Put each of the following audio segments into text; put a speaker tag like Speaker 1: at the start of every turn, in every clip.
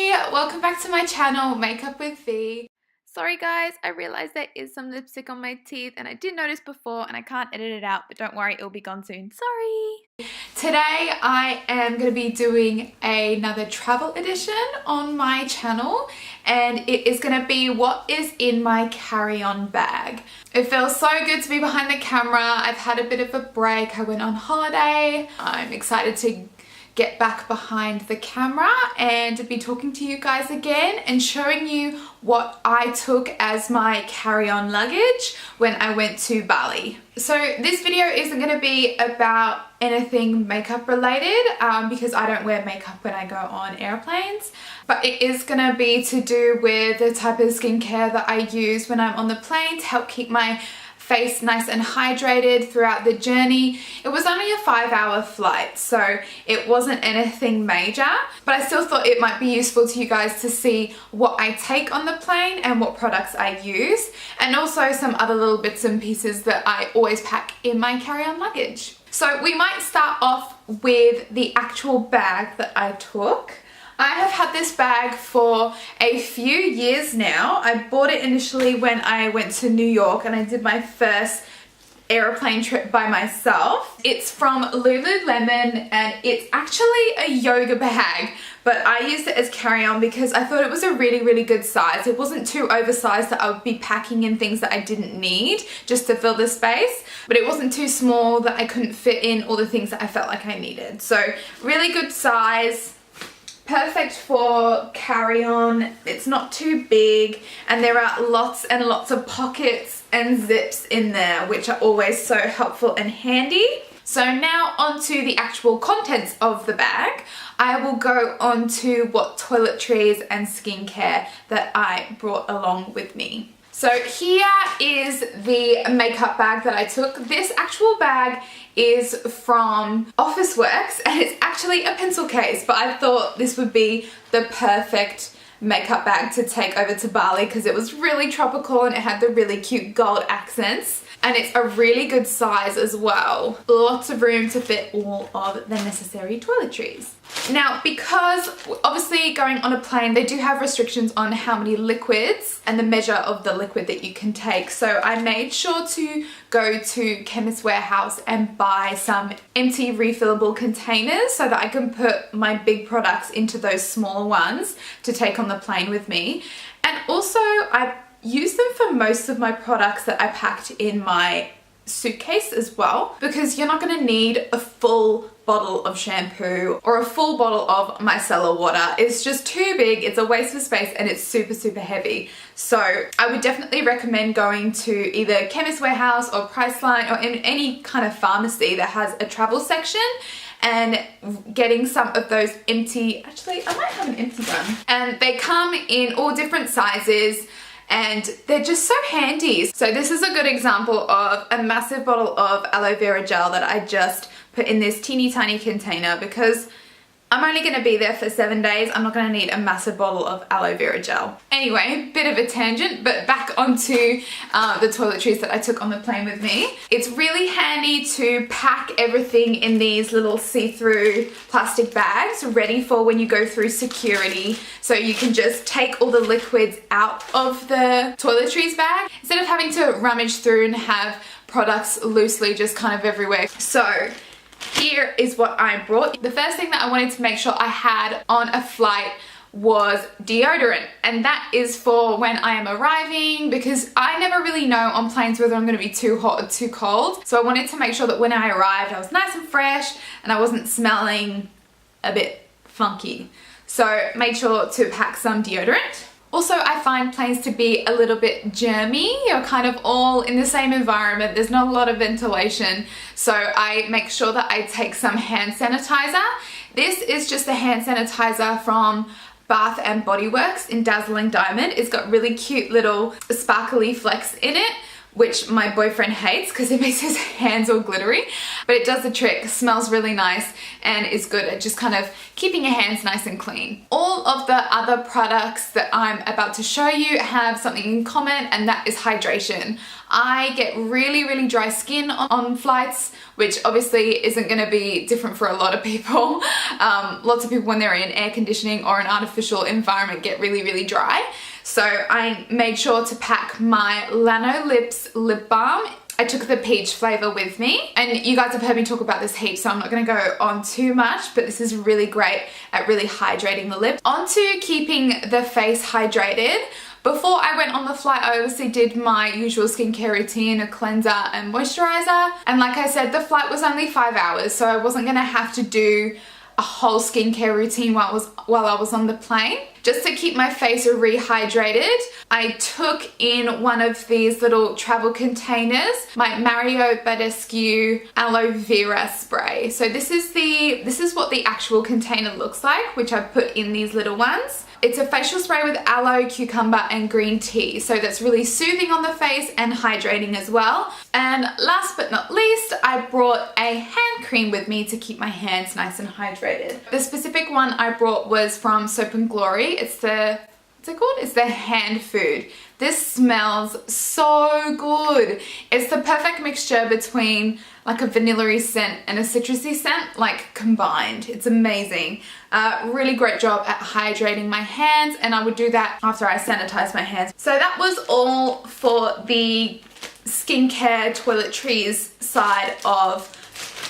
Speaker 1: Hi, welcome back to my channel, Makeup with V. Sorry guys, I realized there is some lipstick on my teeth and I did notice before and I can't edit it out, but don't worry, it'll be gone soon. Sorry. Today I am going to be doing another travel edition on my channel and it is going to be what is in my carry-on bag. It feels so good to be behind the camera. I've had a bit of a break. I went on holiday. I'm excited to get back behind the camera and be talking to you guys again and showing you what I took as my carry-on luggage when I went to Bali. So this video isn't going to be about anything makeup related because I don't wear makeup when I go on airplanes, but it is going to be to do with the type of skincare that I use when I'm on the plane to help keep my face nice and hydrated throughout the journey. It was only a 5-hour flight, so it wasn't anything major, but I still thought it might be useful to you guys to see what I take on the plane and what products I use, and also some other little bits and pieces that I always pack in my carry-on luggage. So we might start off with the actual bag that I took. I have had this bag for a few years now. I bought it initially when I went to New York and I did my first airplane trip by myself. It's from Lululemon and it's actually a yoga bag, but I used it as carry-on because I thought it was a really good size. It wasn't too oversized that I would be packing in things that I didn't need just to fill the space, but it wasn't too small that I couldn't fit in all the things that I felt like I needed. So really good size. Perfect for carry-on. It's not too big and there are lots and lots of pockets and zips in there, which are always so helpful and handy. So now onto the actual contents of the bag. I will go on to what toiletries and skincare that I brought along with me. So here is the makeup bag that I took. This actual bag is from Officeworks and it's actually a pencil case, but I thought this would be the perfect makeup bag to take over to Bali because it was really tropical and it had the really cute gold accents. And it's a really good size as well. Lots of room to fit all of the necessary toiletries. Now, because obviously going on a plane, they do have restrictions on how many liquids and the measure of the liquid that you can take. So I made sure to go to Chemist Warehouse and buy some empty refillable containers so that I can put my big products into those smaller ones to take on the plane with me. And also I use them for most of my products that I packed in my suitcase as well, because you're not going to need a full bottle of shampoo or a full bottle of micellar water. It's just too big, it's a waste of space, and it's super heavy. So I would definitely recommend going to either Chemist Warehouse or Priceline or in any kind of pharmacy that has a travel section and getting some of those empty, actually I might have an empty one, and they come in all different sizes and they're just so handy. So this is a good example of a massive bottle of aloe vera gel that I just put in this teeny tiny container because I'm only going to be there for 7 days. I'm not going to need a massive bottle of aloe vera gel. Anyway, bit of a tangent, but back onto the toiletries that I took on the plane with me. It's really handy to pack everything in these little see-through plastic bags ready for when you go through security. So you can just take all the liquids out of the toiletries bag instead of having to rummage through and have products loosely just kind of everywhere. So here is what I brought. The first thing that I wanted to make sure I had on a flight was deodorant, and that is for when I am arriving because I never really know on planes whether I'm going to be too hot or too cold. So I wanted to make sure that when I arrived I was nice and fresh and I wasn't smelling a bit funky. So made sure to pack some deodorant. Also, I find planes to be a little bit germy. You're kind of all in the same environment. There's not a lot of ventilation. So I make sure that I take some hand sanitizer. This is just a hand sanitizer from Bath and Body Works in Dazzling Diamond. It's got really cute little sparkly flecks in it, which my boyfriend hates because it makes his hands all glittery, but it does the trick, smells really nice, and is good at just kind of keeping your hands nice and clean. All of the other products that I'm about to show you have something in common, and that is hydration. I get really dry skin on flights, which obviously isn't going to be different for a lot of people. Lots of people when they're in air conditioning or an artificial environment get really dry. So I made sure to pack my Lanolips lip balm. I took the peach flavor with me, and you guys have heard me talk about this heap, so I'm not going to go on too much, but this is really great at really hydrating the lips. On to keeping the face hydrated. Before I went on the flight, I obviously did my usual skincare routine, a cleanser and moisturizer. And like I said, the flight was only 5 hours, so I wasn't gonna have to do a whole skincare routine while I was on the plane. Just to keep my face rehydrated, I took in one of these little travel containers, my Mario Badescu aloe vera spray. So this is what the actual container looks like, which I've put in these little ones. It's a facial spray with aloe, cucumber and green tea. So that's really soothing on the face and hydrating as well. And last but not least, I brought a hand cream with me to keep my hands nice and hydrated. The specific one I brought was from Soap & Glory. It's the, what's it called? It's the hand food. This smells so good. It's the perfect mixture between like a vanilla-y scent and a citrusy scent, like combined. It's amazing. Really great job at hydrating my hands, and I would do that after I sanitize my hands. So that was all for the skincare toiletries side of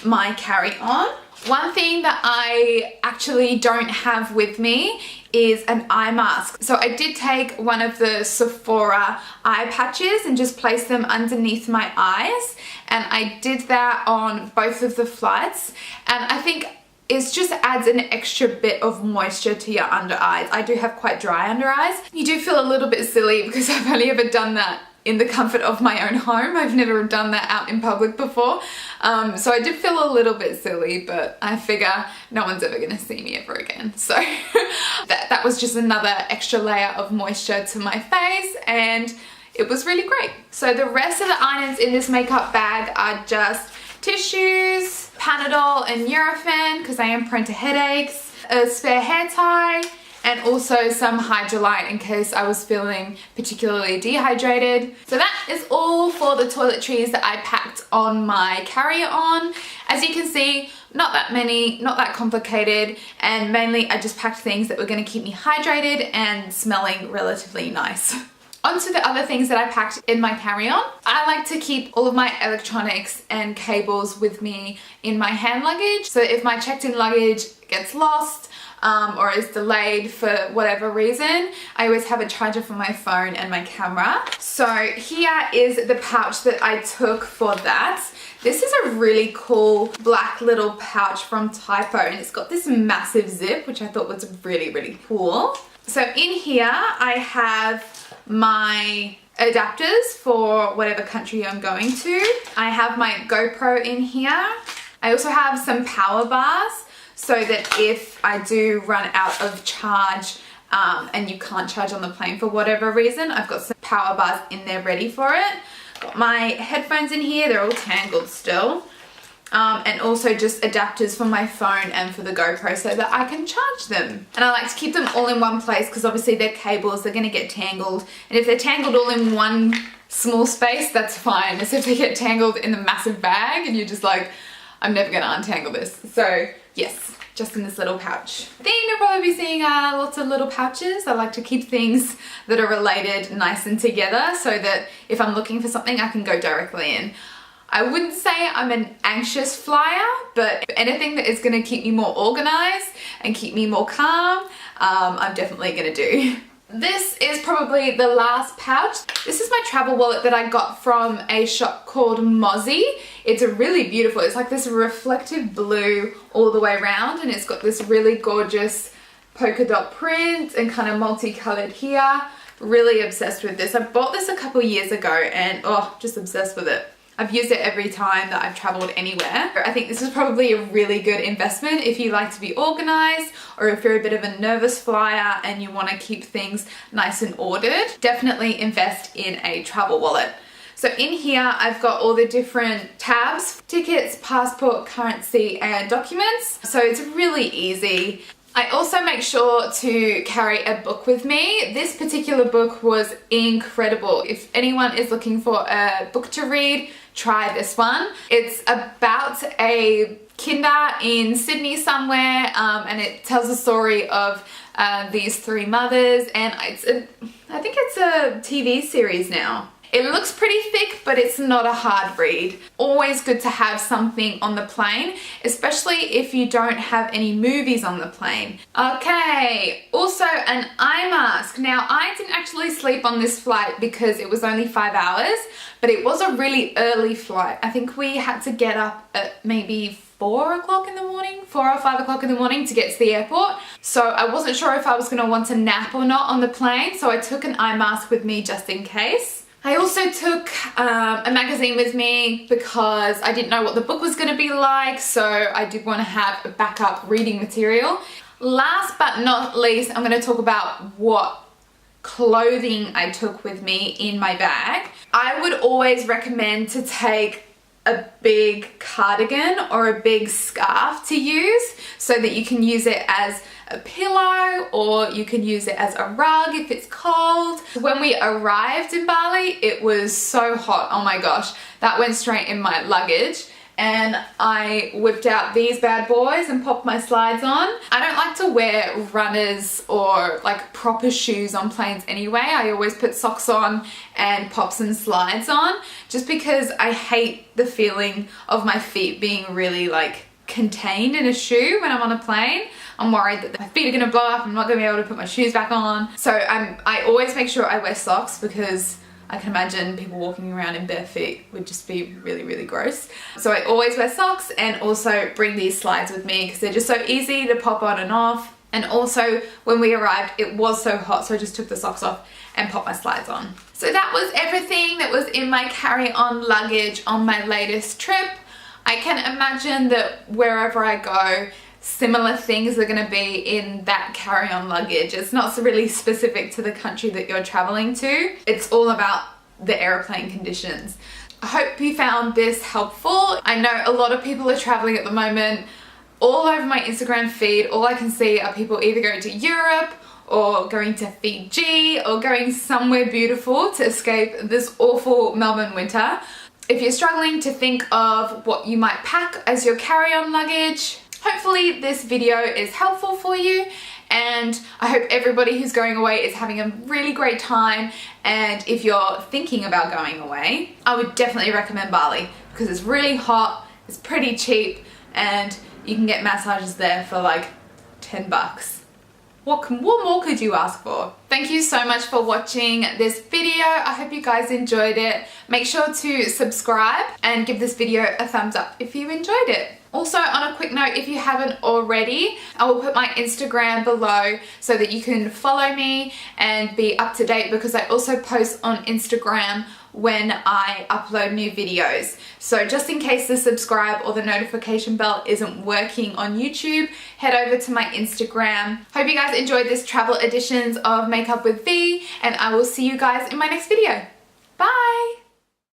Speaker 1: my carry-on. One thing that I actually don't have with me is an eye mask. So I did take one of the Sephora eye patches and just place them underneath my eyes, and I did that on both of the flights, and I think it just adds an extra bit of moisture to your under eyes. I do have quite dry under eyes. You do feel a little bit silly because I've only ever done that in the comfort of my own home. I've never done that out in public before. So I did feel a little bit silly, but I figure no one's ever gonna see me ever again. So that was just another extra layer of moisture to my face, and it was really great. So the rest of the items in this makeup bag are just tissues, Panadol and Nurofen, because I am prone to headaches, a spare hair tie, and also some Hydralyte in case I was feeling particularly dehydrated. So that is all for the toiletries that I packed on my carry-on. As you can see, not that many, not that complicated, and mainly I just packed things that were going to keep me hydrated and smelling relatively nice. On to the other things that I packed in my carry-on. I like to keep all of my electronics and cables with me in my hand luggage. So if my checked-in luggage gets lost, or is delayed for whatever reason, I always have a charger for my phone and my camera. So here is the pouch that I took for that. This is a really cool black little pouch from Typo, and it's got this massive zip, which I thought was really cool. So in here I have my adapters for whatever country I'm going to. I have my GoPro in here. I also have some power bars, so that if I do run out of charge and you can't charge on the plane for whatever reason, I've got some power bars in there ready for it. Got my headphones in here, they're all tangled still. And also just adapters for my phone and for the GoPro so that I can charge them. And I like to keep them all in one place because obviously they're cables, they're gonna get tangled. And if they're tangled all in one small space, that's fine. As if they get tangled in the massive bag and you're just like, I'm never gonna untangle this. So yes, just in this little pouch. Then you'll probably be seeing lots of little pouches. I like to keep things that are related nice and together so that if I'm looking for something, I can go directly in. I wouldn't say I'm an anxious flyer, but anything that is gonna keep me more organized and keep me more calm, I'm definitely gonna do. This is probably the last pouch. This is my travel wallet that I got from a shop called Mozzie. It's a really beautiful, it's like this reflective blue all the way around, and it's got this really gorgeous polka dot print and kind of multicolored here. Really obsessed with this. I bought this a couple years ago and just obsessed with it. I've used it every time that I've traveled anywhere. I think this is probably a really good investment if you like to be organized, or if you're a bit of a nervous flyer and you want to keep things nice and ordered. Definitely invest in a travel wallet. So in here I've got all the different tabs: tickets, passport, currency and documents. So it's really easy. I also make sure to carry a book with me. This particular book was incredible. If anyone is looking for a book to read, try this one. It's about a kinder in Sydney somewhere, and it tells the story of these three mothers, and I think it's a TV series now. It looks pretty thick, but it's not a hard read. Always good to have something on the plane, especially if you don't have any movies on the plane. Okay, also an eye mask. Now, I didn't actually sleep on this flight because it was only 5 hours, but it was a really early flight. I think we had to get up at maybe 4 o'clock in the morning, 4 or 5 o'clock in the morning to get to the airport. So I wasn't sure if I was gonna want to nap or not on the plane, so I took an eye mask with me just in case. I also took a magazine with me because I didn't know what the book was going to be like, so I did want to have a backup reading material. Last but not least, I'm going to talk about what clothing I took with me in my bag. I would always recommend to take a big cardigan or a big scarf to use so that you can use it as a pillow, or you can use it as a rug if it's cold. When we arrived in Bali, it was so hot. Oh my gosh, that went straight in my luggage. And I whipped out these bad boys and popped my slides on. I don't like to wear runners or like proper shoes on planes anyway. I always put socks on and pop some slides on, just because I hate the feeling of my feet being really like contained in a shoe when I'm on a plane. I'm worried that my feet are gonna blow up, I'm not gonna be able to put my shoes back on. So I always make sure I wear socks, because I can imagine people walking around in bare feet would just be really, really gross. So I always wear socks, and also bring these slides with me because they're just so easy to pop on and off. And also when we arrived, it was so hot, so I just took the socks off and popped my slides on. So that was everything that was in my carry-on luggage on my latest trip. I can imagine that wherever I go, similar things are going to be in that carry-on luggage. It's not really specific to the country that you're traveling to. It's all about the airplane conditions. I hope you found this helpful. I know a lot of people are traveling at the moment. All over my Instagram feed, all I can see are people either going to Europe or going to Fiji or going somewhere beautiful to escape this awful Melbourne winter. If you're struggling to think of what you might pack as your carry-on luggage, hopefully this video is helpful for you, and I hope everybody who's going away is having a really great time. And if you're thinking about going away, I would definitely recommend Bali because it's really hot, it's pretty cheap, and you can get massages there for like 10 bucks. What more could you ask for? Thank you so much for watching this video. I hope you guys enjoyed it. Make sure to subscribe and give this video a thumbs up if you enjoyed it. Also, on a quick note, if you haven't already, I will put my Instagram below so that you can follow me and be up to date, because I also post on Instagram when I upload new videos. So just in case the subscribe or the notification bell isn't working on YouTube, head over to my Instagram. Hope you guys enjoyed this travel editions of Makeup with V, and I will see you guys in my next video. Bye!